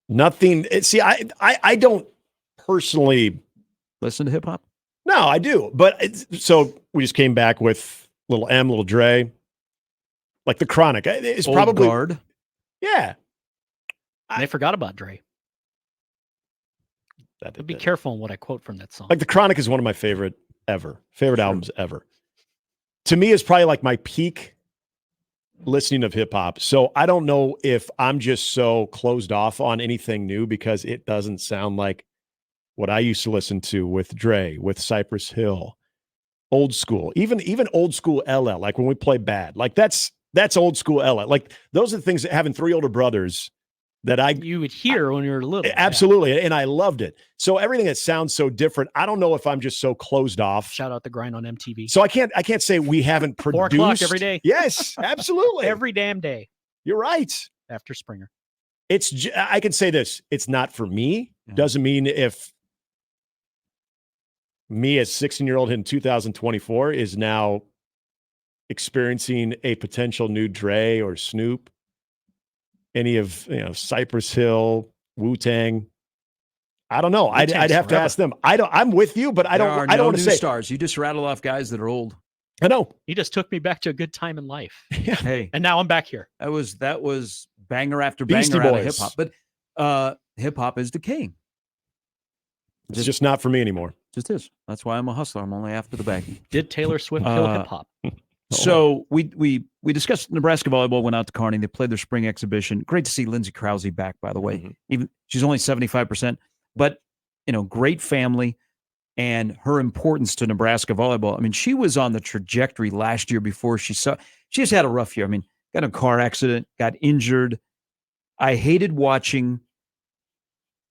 Nothing. See, I don't personally listen to hip hop. No, I do. But so we just came back with Little M, Little Dre, like the Chronic. It's Old probably guard. Yeah. They forgot about Dre. But be careful on what I quote from that song. Like the Chronic is one of my favorite albums ever. To me, is probably like my peak listening of hip hop. So I don't know if I'm just so closed off on anything new because it doesn't sound like what I used to listen to with Dre, with Cypress Hill, old school, even old school LL. Like when we play Bad, like that's old school LL. Like those are the things that having three older brothers that you would hear when you were little. Absolutely. Yeah. And I loved it. So everything that sounds so different, I don't know if I'm just so closed off. Shout out The Grind on MTV. So I can't say we haven't produced 4 o'clock every day. Yes, absolutely. Every damn day. You're right. After Springer. I can say this. It's not for me. Doesn't mean if me as 16-year-old in 2024 is now experiencing a potential new Dre or Snoop, any of Cypress Hill, Wu-Tang. I don't know. I'd have to ask them. I'm with you, but I don't want to say stars. You just rattle off guys that are old. I know. You just took me back to a good time in life. Yeah. Hey, and now I'm back here. That was banger after banger Beastie out of Boys. hip hop. But hip hop is decaying. It's just not for me anymore. Just is. That's why I'm a hustler. I'm only after the backing. Did Taylor Swift kill hip hop? So we discussed Nebraska volleyball went out to Kearney. They played their spring exhibition. Great to see Lindsey Krause back, by the way. Mm-hmm. Even she's only 75%, but great family and her importance to Nebraska volleyball. I mean, she was on the trajectory last year before she just had a rough year. I mean, got in a car accident, got injured. I hated watching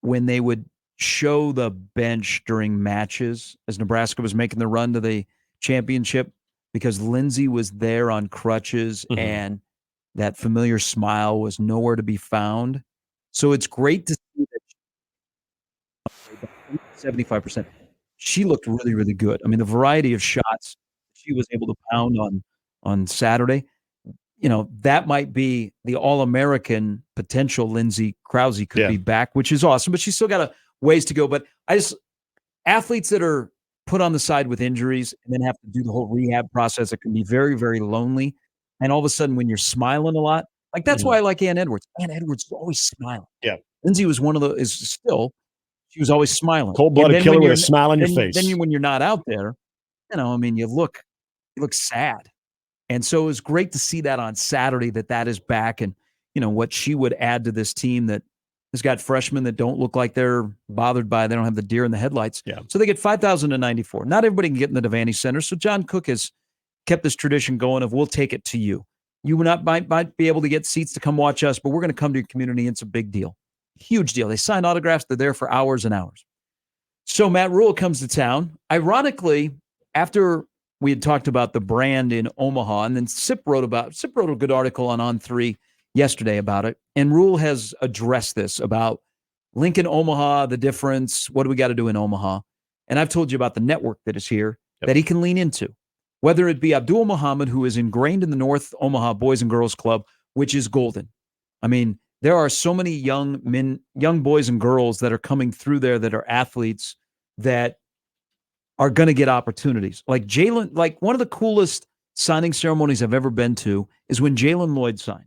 when they would show the bench during matches as Nebraska was making the run to the championship, because Lindsey was there on crutches and that familiar smile was nowhere to be found. So it's great to see that 75%. She looked really, really good. I mean, the variety of shots she was able to pound on Saturday, that might be the All-American potential Lindsey Krause could be back, which is awesome, but she's still got a ways to go. But athletes that are put on the side with injuries and then have to do the whole rehab process, it can be very, very lonely. And all of a sudden when you're smiling a lot, like that's why I like Ann Edwards. Ann Edwards is always smiling. Yeah. Lindsey was she was always smiling. Cold-blooded killer with a smile on your face. Then when you're not out there, you look sad. And so it was great to see that on Saturday that is back, and what she would add to this team that has got freshmen that don't look like they're bothered by, they don't have the deer in the headlights. Yeah. So they get 5,094. Not everybody can get in the Devaney Center. So John Cook has kept this tradition going of we'll take it to you. You might be able to get seats to come watch us, but we're going to come to your community. And it's a big deal. Huge deal. They sign autographs. They're there for hours and hours. So Matt Rhule comes to town. Ironically, after we had talked about the brand in Omaha, and then Sip wrote a good article on On3 yesterday about it. And Rhule has addressed this about Lincoln, Omaha, the difference. What do we got to do in Omaha? And I've told you about the network that is here that he can lean into, whether it be Abdul Muhammad, who is ingrained in the North Omaha Boys and Girls Club, which is golden. I mean, there are so many young boys and girls that are coming through there that are athletes that are going to get opportunities. Like Jalen, like one of the coolest signing ceremonies I've ever been to is when Jalen Lloyd signed.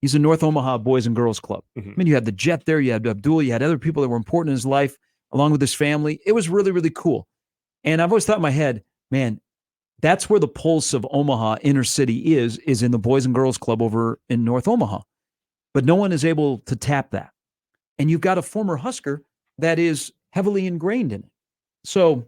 He's a North Omaha Boys and Girls Club. I mean, you had the Jet there, you had Abdul, you had other people that were important in his life, along with his family. It was really, really cool. And I've always thought in my head, man, that's where the pulse of Omaha inner city is in the Boys and Girls Club over in North Omaha. But no one is able to tap that. And you've got a former Husker that is heavily ingrained in it. So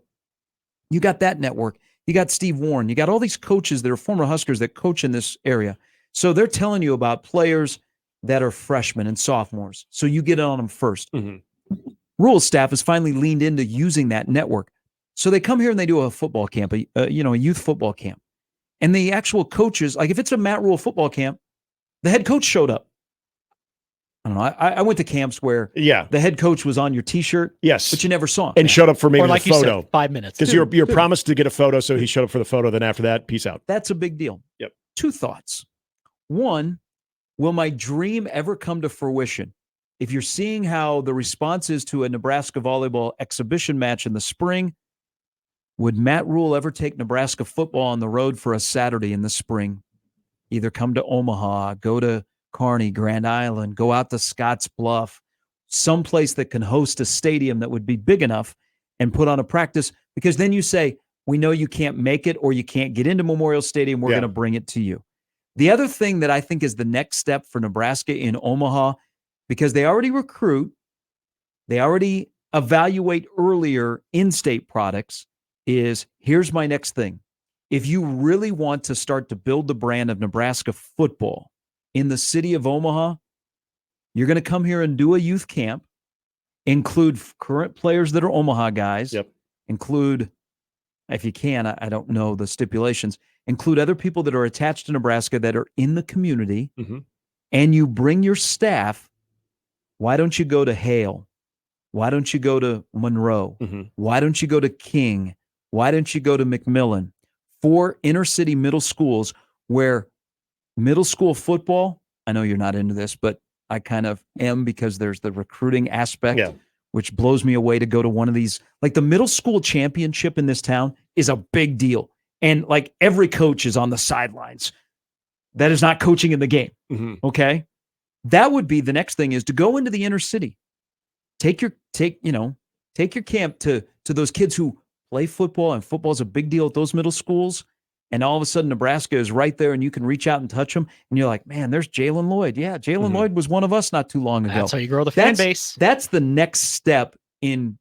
you got that network. You got Steve Warren. You got all these coaches that are former Huskers that coach in this area. So they're telling you about players that are freshmen and sophomores. So you get on them first. Rhule's staff has finally leaned into using that network. So they come here and they do a football camp, a youth football camp. And the actual coaches, like if it's a Matt Rhule football camp, the head coach showed up. I don't know. I went to camps where the head coach was on your T-shirt, but you never saw him. And showed up for maybe like the photo. You said, 5 minutes. Because you're promised to get a photo, so he showed up for the photo, then after that, peace out. That's a big deal. Yep. 2 thoughts. One, will my dream ever come to fruition? If you're seeing how the response is to a Nebraska volleyball exhibition match in the spring, would Matt Rhule ever take Nebraska football on the road for a Saturday in the spring? Either come to Omaha, go to Kearney, Grand Island, go out to Scotts Bluff, someplace that can host a stadium that would be big enough and put on a practice, because then you say, we know you can't make it or you can't get into Memorial Stadium. We're going to bring it to you. The other thing that I think is the next step for Nebraska in Omaha, because they already recruit, they already evaluate earlier in-state products, is here's my next thing. If you really want to start to build the brand of Nebraska football in the city of Omaha, you're going to come here and do a youth camp, include current players that are Omaha guys, include, if you can, I don't know the stipulations, include other people that are attached to Nebraska that are in the community, and you bring your staff. Why don't you go to Hale? Why don't you go to Monroe? Why don't you go to King? Why don't you go to McMillan? 4 inner city middle schools where middle school football, I know you're not into this, but I kind of am, because there's the recruiting aspect, which blows me away to go to one of these. Like the middle school championship in this town is a big deal. And like every coach is on the sidelines. That is not coaching in the game. Okay. That would be the next thing, is to go into the inner city. Take your camp to those kids who play football, and football is a big deal at those middle schools. And all of a sudden Nebraska is right there and you can reach out and touch them. And you're like, man, there's Jalen Lloyd. Yeah, Jalen Lloyd was one of us not too long ago. That's how you grow the fan base. That's the next step in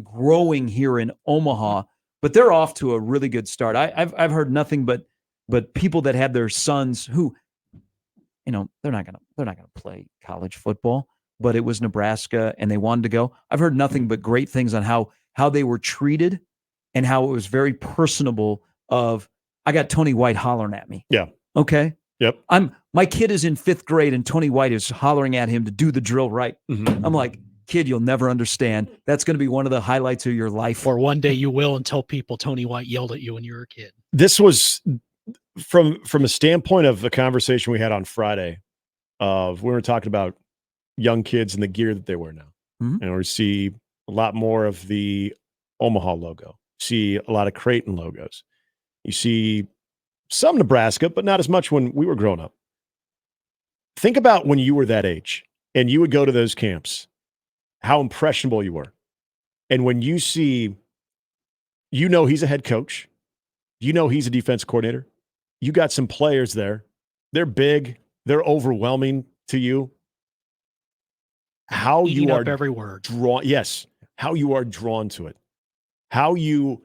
growing here in Omaha. But they're off to a really good start. I've heard nothing but people that have their sons who, they're not gonna play college football, but it was Nebraska and they wanted to go. I've heard nothing but great things on how they were treated and how it was very personable. I got Tony White hollering at me. Yeah. Okay. Yep. My kid is in 5th grade and Tony White is hollering at him to do the drill right. I'm like, kid, you'll never understand. That's going to be one of the highlights of your life. Or one day you will, and tell people Tony White yelled at you when you were a kid. This was from a standpoint of the conversation we had on Friday. We were talking about young kids and the gear that they wear now. And we see a lot more of the Omaha logo. See a lot of Creighton logos. You see some Nebraska, but not as much when we were growing up. Think about when you were that age and you would go to those camps, how impressionable you were. And when you see, he's a head coach, he's a defense coordinator, you got some players there, they're big, they're overwhelming to you. How Eating you are up every word. How you are drawn to it. How you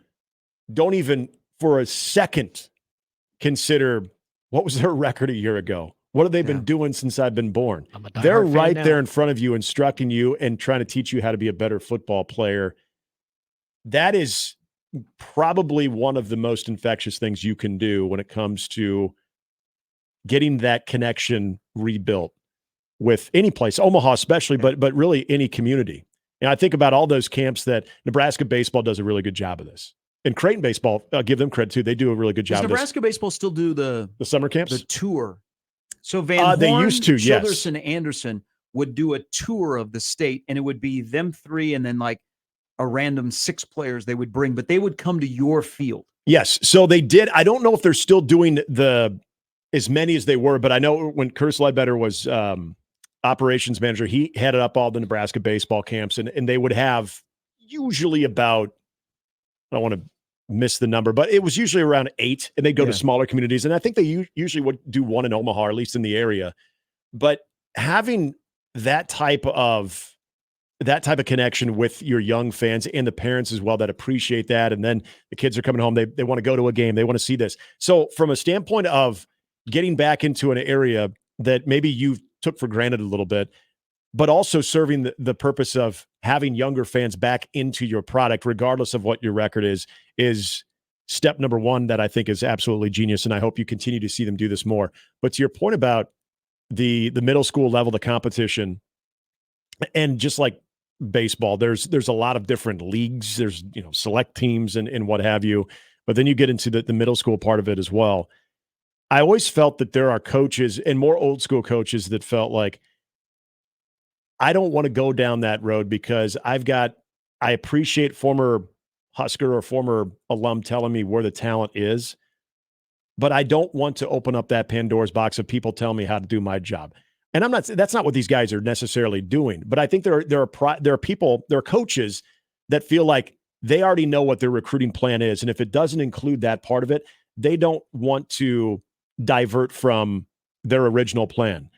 don't even for a second consider what was their record a year ago. What have they been doing since I've been born? They're right there in front of you, instructing you and trying to teach you how to be a better football player. That is probably one of the most infectious things you can do when it comes to getting that connection rebuilt with any place, Omaha especially, but really any community. And I think about all those camps that Nebraska baseball does a really good job of this. And Creighton baseball, I'll give them credit too. They do a really good job Does of this. Nebraska baseball still do the summer camps? The tour. So Van Horn, they used to, Childress, and Anderson would do a tour of the state, and it would be them 3 and then like a random 6 players they would bring, but they would come to your field. Yes. So they did. I don't know if they're still doing as many as they were, but I know when Curtis Ledbetter was operations manager, he headed up all the Nebraska baseball camps, and they would have usually about, I don't want to miss the number, but it was usually around 8, and they'd go to smaller communities. And I think they usually would do one in Omaha, or at least in the area. But having that type of connection with your young fans and the parents as well that appreciate that. And then the kids are coming home. They want to go to a game. They want to see this. So from a standpoint of getting back into an area that maybe you took for granted a little bit, but also serving the purpose of having younger fans back into your product, regardless of what your record is step number 1 that I think is absolutely genius. And I hope you continue to see them do this more. But to your point about the middle school level, the competition, and just like baseball, there's a lot of different leagues. There's, select teams and what have you. But then you get into the middle school part of it as well. I always felt that there are coaches and more old school coaches that felt like, I don't want to go down that road because I appreciate former Husker or former alum telling me where the talent is, but I don't want to open up that Pandora's box of people telling me how to do my job. And that's not what these guys are necessarily doing, but I think there are coaches that feel like they already know what their recruiting plan is. And if it doesn't include that part of it, they don't want to divert from their original plan.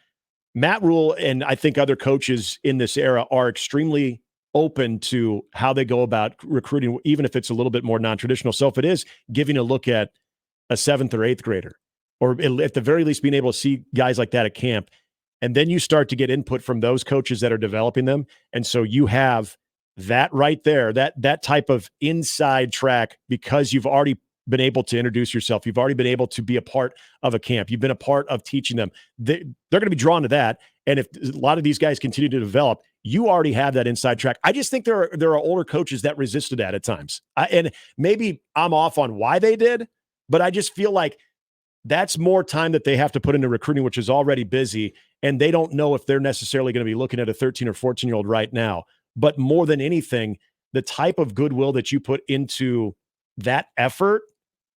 Matt Rhule and I think other coaches in this era are extremely open to how they go about recruiting, even if it's a little bit more non-traditional. So if it is giving a look at a 7th or 8th grader, or at the very least being able to see guys like that at camp, and then you start to get input from those coaches that are developing them. And so you have that right there, that type of inside track, because you've already been able to introduce yourself. You've already been able to be a part of a camp. You've been a part of teaching them. They're going to be drawn to that. And if a lot of these guys continue to develop, you already have that inside track. I just think there are older coaches that resisted that at times. And maybe I'm off on why they did, but I just feel like that's more time that they have to put into recruiting, which is already busy. And they don't know if they're necessarily going to be looking at a 13 or 14-year-old right now. But more than anything, the type of goodwill that you put into that effort,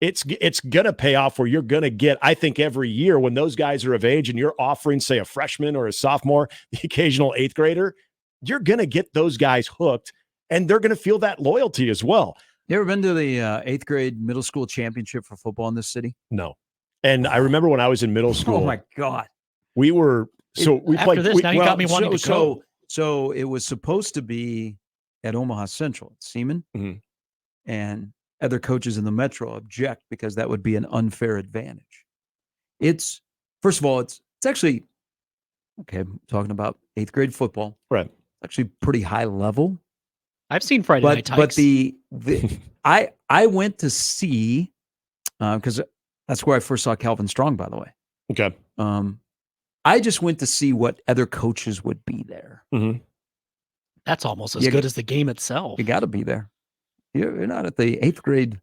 it's going to pay off, where you're going to get, I think, every year when those guys are of age and you're offering, say, a freshman or a sophomore, the occasional 8th grader, you're going to get those guys hooked, and they're going to feel that loyalty as well. You ever been to the 8th grade middle school championship for football in this city? No. And I remember when I was in middle school. Oh, my God. We were – so we after played – this, now you got me wanting to go. So it was supposed to be at Omaha Central, at Seaman, and other coaches in the Metro object because that would be an unfair advantage. It's, first of all, it's actually, okay, I'm talking about 8th grade football. Right. Actually pretty high level. I've seen Friday Night Tykes. But I went to see, because that's where I first saw Calvin Strong, by the way. Okay. I just went to see what other coaches would be there. Mm-hmm. That's almost as good as the game itself. You got to be there. You're not at the 8th grade.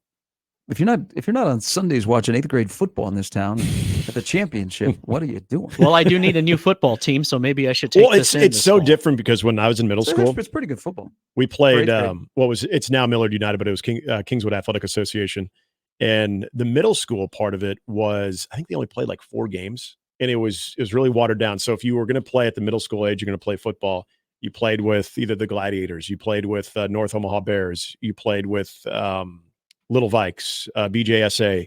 If you're not on Sundays watching 8th grade football in this town at the championship, what are you doing? Well, I do need a new football team, so maybe I should take this in. It's so different because when I was in middle school, it's pretty good football. We played it's now Millard United, but it was Kingswood Athletic Association, and the middle school part of it was, I think they only played like 4 games, and it was really watered down. So if you were going to play at the middle school age, you're going to play football. You played with either the Gladiators, you played with North Omaha Bears, you played with Little Vikes, BJSA,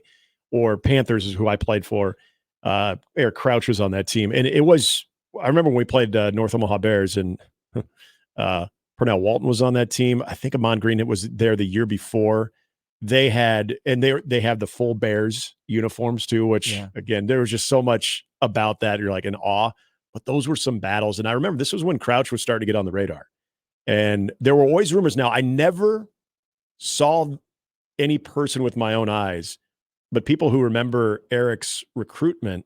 or Panthers is who I played for. Eric Crouch was on that team. And it was, I remember when we played North Omaha Bears, and Pernell Walton was on that team. I think Amon Green was there the year before. They have the full Bears uniforms too, which again, there was just so much about that. You're like in awe. But those were some battles. And I remember this was when Crouch was starting to get on the radar. And there were always rumors. Now, I never saw any person with my own eyes, but people who remember Eric's recruitment,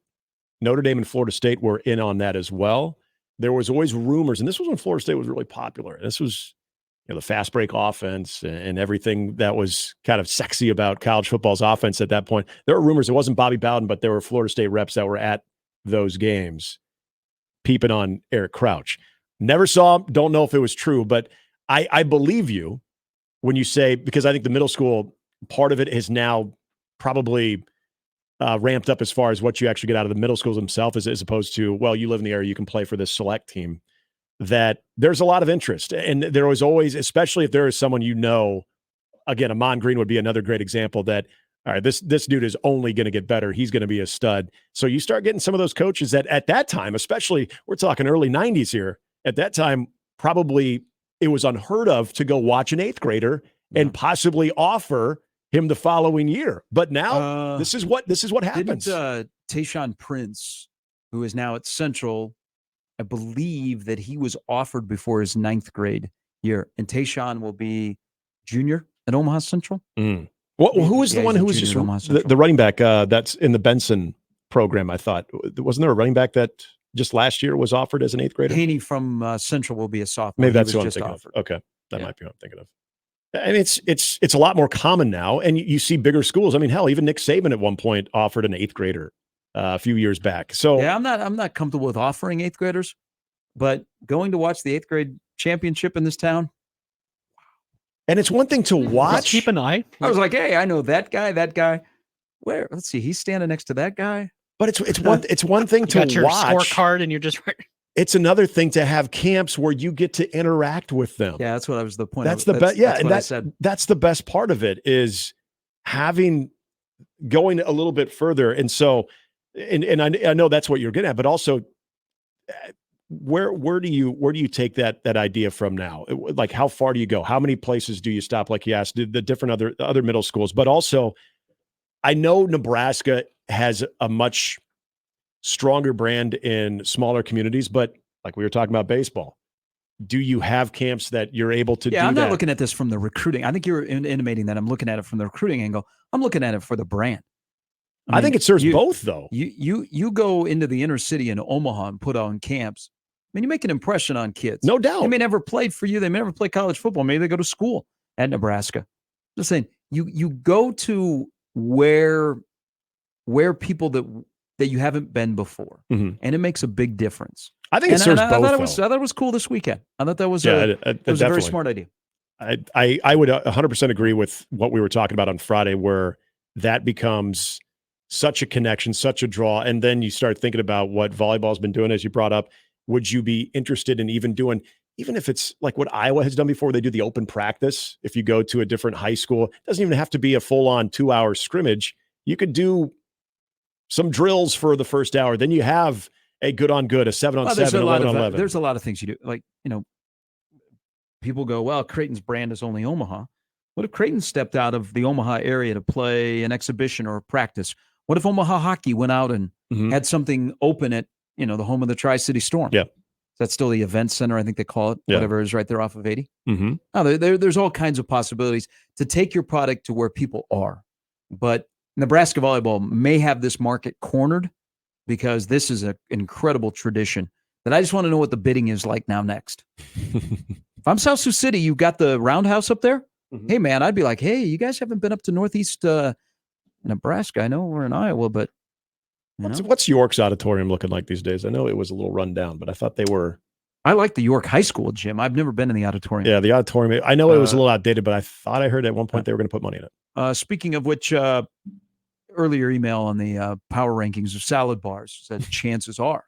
Notre Dame and Florida State were in on that as well. There was always rumors. And this was when Florida State was really popular. This was the fast break offense and everything that was kind of sexy about college football's offense at that point. There were rumors. It wasn't Bobby Bowden, but there were Florida State reps that were at those games peeping on Eric Crouch. Never saw him, don't know if it was true, but I believe you when you say, because I think the middle school part of it is now probably ramped up as far as what you actually get out of the middle schools themselves, as opposed to, well, you live in the area, you can play for this select team, that there's a lot of interest. And there was always, especially if there is someone, again, Amon Green would be another great example that, all right, this dude is only going to get better. He's going to be a stud. So you start getting some of those coaches that at that time, especially we're talking early 90s here, at that time, probably it was unheard of to go watch an 8th grader and possibly offer him the following year. But now this is what happens. Didn't Tayshaun Prince, who is now at Central, I believe that he was offered before his 9th grade year, and Tayshaun will be junior at Omaha Central. Well, who was the one who was just the running back that's in the Benson program? I thought, wasn't there a running back that just last year was offered as an 8th grader? Haney from Central will be a sophomore. Maybe that's who I'm thinking of. Okay, that might be what I'm thinking of. And it's a lot more common now, and you see bigger schools. I mean, hell, even Nick Saban at one point offered an 8th grader a few years back. So yeah, I'm not comfortable with offering 8th graders, but going to watch the 8th grade championship in this town. and it's one thing to Just watch. keep an eye. I was like, hey, I know that guy. Where? Let's see, he's standing next to that guy. But it's one thing You to got your watch. scorecard, and you're just It's another thing to have camps where you get to interact with them. Yeah, that's what I was the point. That's the best. Yeah, that's and what I said. that's the best part of it is going a little bit further. And so, and I know that's what you're getting at, but also, where do you take that idea from now? Like, how far do you go? How many places do you stop? Like you asked, the different other middle schools, but also, I know Nebraska has a much stronger brand in smaller communities, but like we were talking about baseball, do you have camps that you're able to do I'm that? not looking at this from the recruiting. I think you're intimating that I'm looking at it from the recruiting angle. I'm looking at it for the brand. I think it serves both, though. You go into the inner city in Omaha and put on camps. I mean, you make an impression on kids. No doubt. They may never played for you. They may never play college football. Maybe they go to school at Nebraska. Just saying, you go to where people that you haven't been before, and it makes a big difference. I think it serves both. I thought it was cool this weekend. I thought that was a very smart idea. I would 100% agree with what we were talking about on Friday, where that becomes such a connection, such a draw. And then you start thinking about what volleyball's been doing, as you brought up. Would you be interested in even if it's like what Iowa has done before, they do the open practice. If you go to a different high school, it doesn't even have to be a full-on 2-hour scrimmage. You could do some drills for the first hour. Then you have a good on good, a 7-on-7, 11-on-11. There's a lot of things you do. Like, people go, well, Creighton's brand is only Omaha. What if Creighton stepped out of the Omaha area to play an exhibition or a practice? What if Omaha hockey went out and had something open at, the home of the Tri-City Storm? Yeah. That's still the event center, I think they call it, whatever is right there off of 80. Mm-hmm. No, there's all kinds of possibilities to take your product to where people are. But Nebraska volleyball may have this market cornered because this is an incredible tradition that I just want to know what the bidding is like now next. If I'm South Sioux City, you've got the Roundhouse up there. Mm-hmm. Hey, man, I'd be like, hey, you guys haven't been up to Northeast Nebraska. I know we're in Iowa, but what's York's auditorium looking like these days? I know it was a little run down, but I thought they were. I like the York High School gym. I've never been in the auditorium. Yeah, the auditorium. I know it was a little outdated, but I thought I heard at one point they were going to put money in it. Speaking of which, earlier email on the power rankings of salad bars said chances are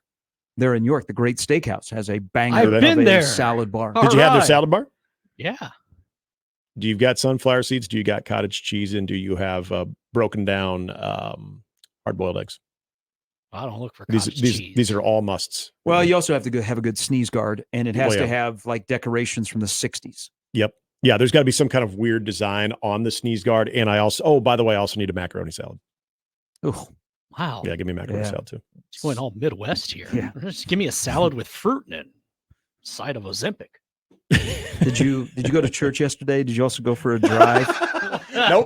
they're in York. The Great Steakhouse has a banger I've been there. Salad bar. Did you have their salad bar? Yeah. Do you got sunflower seeds? Do you got cottage cheese? And do you have broken down hard-boiled eggs? I don't look for these are all musts. Well, you also have to have a good sneeze guard, and it has to have like decorations from the 60s. Yep. Yeah, there's got to be some kind of weird design on the sneeze guard. And I also, by the way, I also need a macaroni salad. Oh, wow. Yeah, give me a macaroni salad too. It's going all Midwest here. Yeah. Just give me a salad with fruit in it. Side of Ozempic. Did you go to church yesterday? Did you also go for a drive? Nope.